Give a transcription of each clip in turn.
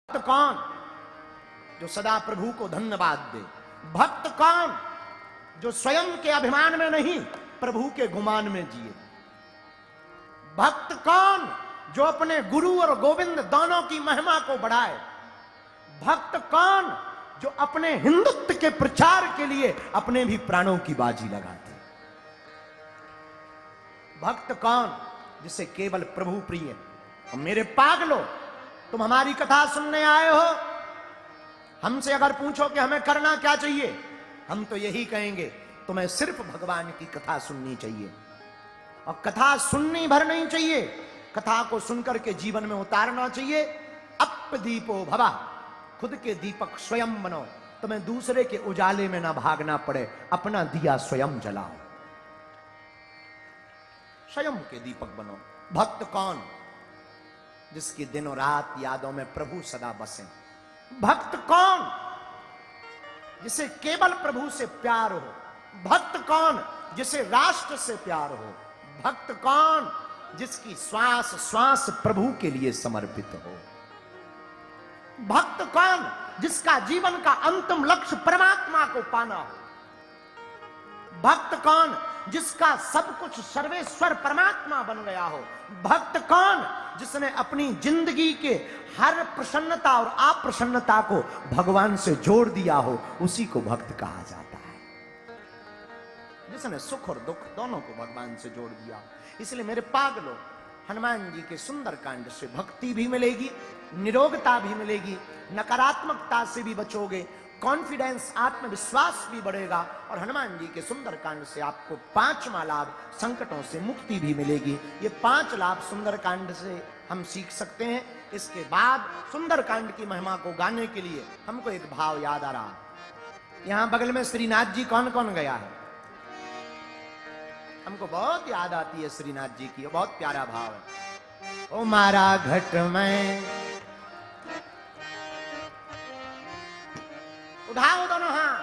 भक्त कौन जो सदा प्रभु को धन्यवाद दे? भक्त कौन जो स्वयं के अभिमान में नहीं प्रभु के गुमान में जिए? भक्त कौन जो अपने गुरु और गोविंद दोनों की महिमा को बढ़ाए? भक्त कौन जो अपने हिंदुत्व के प्रचार के लिए अपने भी प्राणों की बाजी लगाते? भक्त कौन जिसे केवल प्रभु प्रिय? और मेरे पागलो, तुम हमारी कथा सुनने आए हो, हमसे अगर पूछो कि हमें करना क्या चाहिए, हम तो यही कहेंगे तुम्हें सिर्फ भगवान की कथा सुननी चाहिए। और कथा सुननी भर नहीं चाहिए, कथा को सुनकर के जीवन में उतारना चाहिए। अपदीपो भवा, खुद के दीपक स्वयं बनो, तुम्हें दूसरे के उजाले में ना भागना पड़े, अपना दिया स्वयं जलाओ, स्वयं के दीपक बनो। भक्त कौन जिसकी दिनों रात यादों में प्रभु सदा बसे? भक्त कौन जिसे केवल प्रभु से प्यार हो? भक्त कौन जिसे राष्ट्र से प्यार हो? भक्त कौन जिसकी श्वास श्वास प्रभु के लिए समर्पित हो? भक्त कौन जिसका जीवन का अंतिम लक्ष्य परमात्मा को पाना हो? भक्त कौन जिसका सब कुछ सर्वेश्वर परमात्मा बन गया हो? भक्त कौन जिसने अपनी जिंदगी के हर प्रसन्नता और अप्रसन्नता को भगवान से जोड़ दिया हो? उसी को भक्त कहा जाता है, जिसने सुख और दुख दोनों को भगवान से जोड़ दिया। इसलिए मेरे पागलों, हनुमान जी के सुंदर कांड से भक्ति भी मिलेगी, निरोगता भी मिलेगी, नकारात्मकता से भी बचोगे, कॉन्फिडेंस आत्मविश्वास भी बढ़ेगा, और हनुमान जी के सुंदर कांड से आपको 5वां लाभ, संकटों से मुक्ति भी मिलेगी। ये 5 लाभ सुंदर कांड से हम सीख सकते हैं। इसके बाद सुंदर कांड की महिमा को गाने के लिए हमको एक भाव याद आ रहा। यहां बगल में श्रीनाथ जी कौन कौन गया है? हमको बहुत याद आती है श्रीनाथ जी की, बहुत प्यारा भाव है। ओ मारा घट में, उठाओ दोनों हाथ।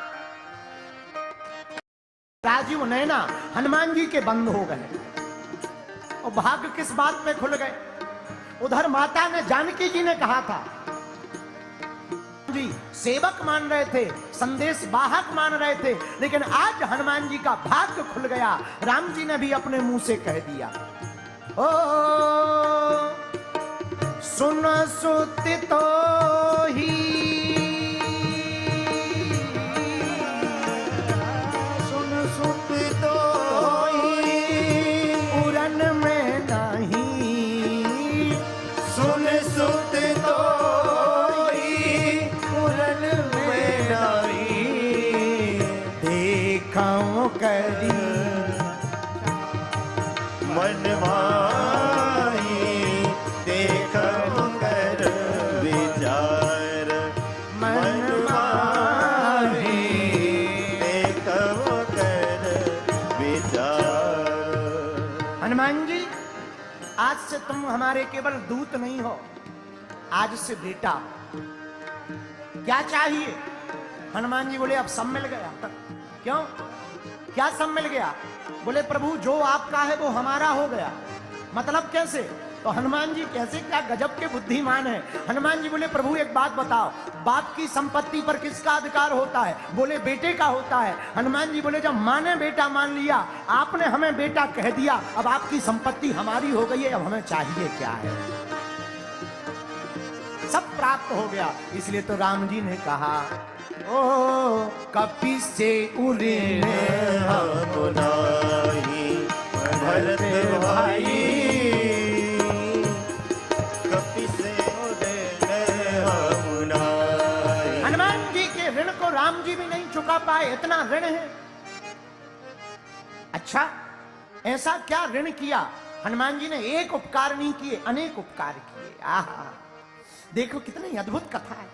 राजीव नैना हनुमान जी के बंद हो गए, और भाग्य किस बात में खुल गए? उधर माता ने, जानकी जी ने कहा था जी सेवक मान रहे थे, संदेश वाहक मान रहे थे, लेकिन आज हनुमान जी का भाग्य खुल गया। राम जी ने भी अपने मुंह से कह दिया, ओ सुन सुति तो ही, आज से तुम हमारे केवल दूत नहीं हो, आज से बेटा। क्या चाहिए? हनुमान जी बोले अब सब मिल गया। क्यों? क्या सब मिल गया? बोले प्रभु जो आपका है वो हमारा हो गया। मतलब कैसे? तो हनुमान जी कैसे, क्या गजब के बुद्धिमान है। हनुमान जी बोले प्रभु एक बात बताओ, बाप की संपत्ति पर किसका अधिकार होता है? बोले बेटे का होता है। हनुमान जी बोले जब माँ ने बेटा मान लिया, आपने हमें बेटा कह दिया, अब आपकी संपत्ति हमारी हो गई है, अब हमें चाहिए क्या है? सब प्राप्त हो गया। इसलिए तो राम जी ने कहा, ओ कपि से उड़े भरत भाई, राम जी भी नहीं चुका पाए, इतना ऋण है। अच्छा, ऐसा क्या ऋण किया? हनुमान जी ने एक उपकार नहीं किए, अनेक उपकार किए। आहा, देखो कितनी अद्भुत कथा है।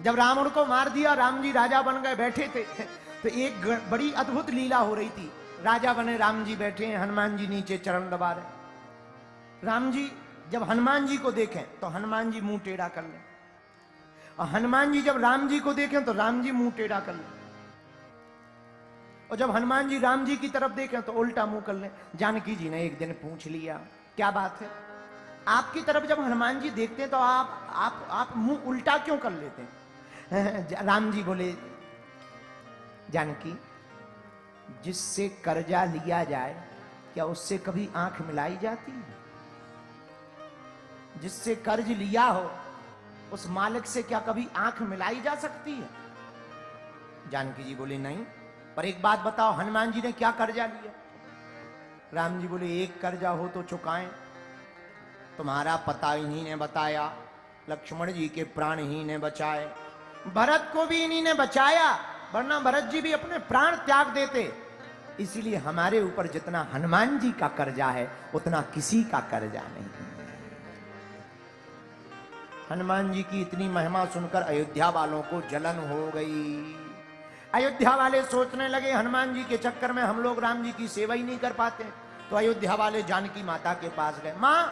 जब रावण को मार दिया, राम जी राजा बन गए, बैठे थे, तो एक बड़ी अद्भुत लीला हो रही थी। राजा बने, राम जी बैठे हैं, हनुमान जी नीचे चरण दबा रहे। राम जी जब हनुमान जी को देखें तो हनुमान जी मुंह टेढ़ा कर लें, और हनुमान जी जब राम जी को देखें तो राम जी मुंह टेढ़ा कर लें, और जब हनुमान जी राम जी की तरफ देखें तो उल्टा मुंह कर लें। जानकी जी ने एक दिन पूछ लिया, क्या बात है? आपकी तरफ जब हनुमान जी देखते हैं तो आप मुंह उल्टा क्यों कर लेते हैं? राम जी बोले, जानकी, जिससे कर्जा लिया जाए क्या उससे कभी आंख मिलाई जाती है? जिससे कर्ज लिया हो उस मालिक से क्या कभी आंख मिलाई जा सकती है? जानकी जी बोले, नहीं। पर एक बात बताओ, हनुमान जी ने क्या कर्जा लिया? राम जी बोले, एक कर्जा हो तो चुकाएं। तुम्हारा पता इन्हीं ने बताया, लक्ष्मण जी के प्राण ही ने बचाए, भरत को भी इन्हीं ने बचाया, वरना भरत जी भी अपने प्राण त्याग देते। इसीलिए हमारे ऊपर जितना हनुमान जी का कर्जा है उतना किसी का कर्जा नहीं। हनुमान जी की इतनी महिमा सुनकर अयोध्या वालों को जलन हो गई। अयोध्या वाले सोचने लगे, हनुमान जी के चक्कर में हम लोग राम जी की सेवा ही नहीं कर पाते। तो अयोध्या वाले जानकी माता के पास गए। मां,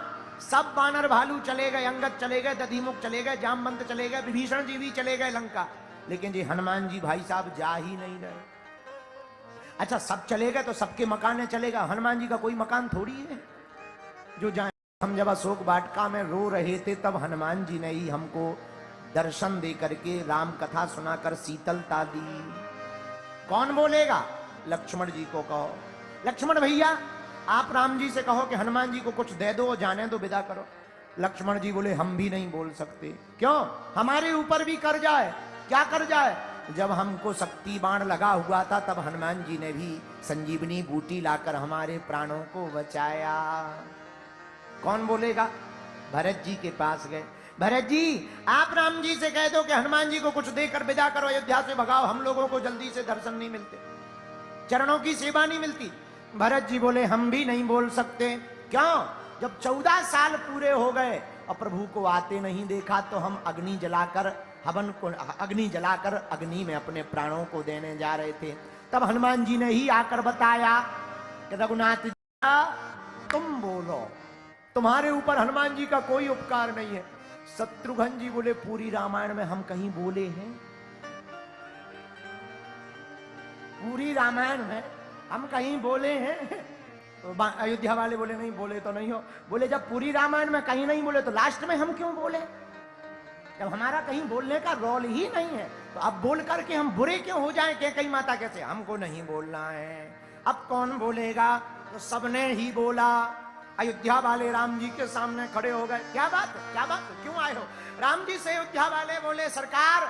सब बानर भालू चले गए, अंगद चले गए, दधिमुख चले गए, जामवंत चले गए, विभीषण जी भी चले गए लंका, लेकिन जी हनुमान जी भाई साहब जा ही नहीं रहे। अच्छा, सब चले गए तो सबके मकान चलेगा, हनुमान जी का कोई मकान थोड़ी है जो जाए। हम जब अशोक वाटिका में रो रहे थे तब हनुमान जी ने ही हमको दर्शन दे करके राम कथा सुनाकर शीतलता दी। कौन बोलेगा? लक्ष्मण जी को कहो, लक्ष्मण भैया आप राम जी से कहो कि हनुमान जी को कुछ दे दो, जाने दो, विदा करो। लक्ष्मण जी बोले, हम भी नहीं बोल सकते। क्यों? हमारे ऊपर भी कर्जा है। क्या कर्जा है? जब हमको शक्ति बाण लगा हुआ था तब हनुमान जी ने भी संजीवनी बूटी लाकर हमारे प्राणों को बचाया। कौन बोलेगा? भरत जी के पास गए। भरत जी, आप राम जी से कह दो कि हनुमान जी को कुछ देकर विदा करो, अयोध्या से भगाओ, हम लोगों को जल्दी से दर्शन नहीं मिलते, चरणों की सेवा नहीं मिलती। भरत जी बोले, हम भी नहीं बोल सकते। क्यों? जब 14 साल पूरे हो गए और प्रभु को आते नहीं देखा तो हम अग्नि जलाकर हवन को, अग्नि जलाकर अग्नि में अपने प्राणों को देने जा रहे थे। तब हनुमान जी ने ही आकर बताया कि रघुनाथ जी तुम बोलो, तुम्हारे ऊपर हनुमान जी का कोई उपकार नहीं है। शत्रुघ्न जी बोले, पूरी रामायण में हम कहीं बोले हैं? पूरी रामायण में हम कहीं बोले हैं? तो अयोध्या वाले बोले, नहीं बोले तो नहीं हो। बोले, जब पूरी रामायण में कहीं नहीं बोले तो लास्ट में हम क्यों बोले? जब हमारा कहीं बोलने का रोल ही नहीं है तो अब बोल करके हम बुरे क्यों हो जाएं? कि कई माता कैसे, हमको नहीं बोलना है। अब कौन बोलेगा? तो सबने ही बोला। अयोध्या वाले राम जी के सामने खड़े हो गए। क्या बात, क्या बात, क्यों आए हो? राम जी से अयोध्या वाले बोले, सरकार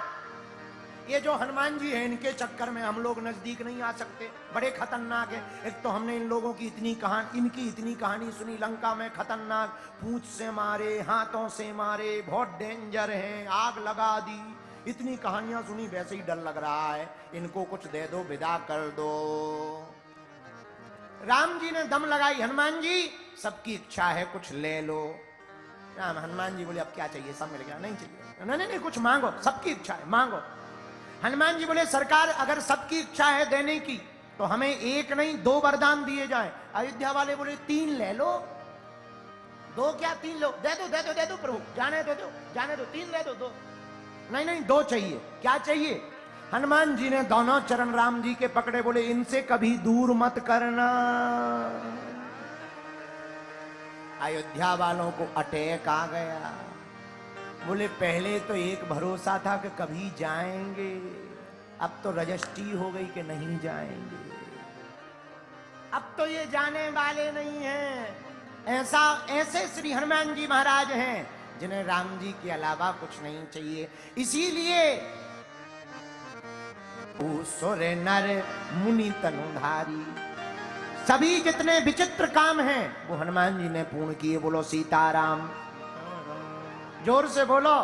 ये जो हनुमान जी हैं इनके चक्कर में हम लोग नजदीक नहीं आ सकते, बड़े खतरनाक है। एक तो हमने इन लोगों की इतनी कहानी, इनकी इतनी कहानी सुनी, लंका में खतरनाक, पूंछ से मारे, हाथों से मारे, बहुत डेंजर हैं, आग लगा दी, इतनी कहानियां सुनी, वैसे ही डर लग रहा है, इनको कुछ दे दो, विदा कर दो। राम जी ने दम लगाई, हनुमान जी सबकी इच्छा है, कुछ ले लो। राम, हनुमान जी बोले, अब क्या चाहिए? सब मिल गया? नहीं चाहिए। नहीं नहीं, कुछ मांगो, सबकी इच्छा है, मांगो। हनुमान जी बोले, सरकार अगर सबकी इच्छा है देने की तो हमें एक नहीं 2 वरदान दिए जाएं। अयोध्या वाले बोले, 3 ले लो। 2 क्या 3 लो? दे दो दे दो दे दो प्रभु, जाने दो, जाने दो, 3 दे दो, 2 नहीं नहीं 2 चाहिए। क्या चाहिए? हनुमान जी ने दोनों चरण राम जी के पकड़े, बोले, इनसे कभी दूर मत करना। अयोध्या वालों को अटैक आ गया। बोले, पहले तो एक भरोसा था कि कभी जाएंगे, अब तो रजिस्ट्री हो गई कि नहीं जाएंगे, अब तो ये जाने वाले नहीं हैं। ऐसे श्री हनुमान जी महाराज हैं जिन्हें राम जी के अलावा कुछ नहीं चाहिए। इसीलिए सुर नर मुनि तनुधारी, सभी जितने विचित्र काम हैं वो हनुमान जी ने पूर्ण किए। बोलो सीताराम, जोर से बोलो।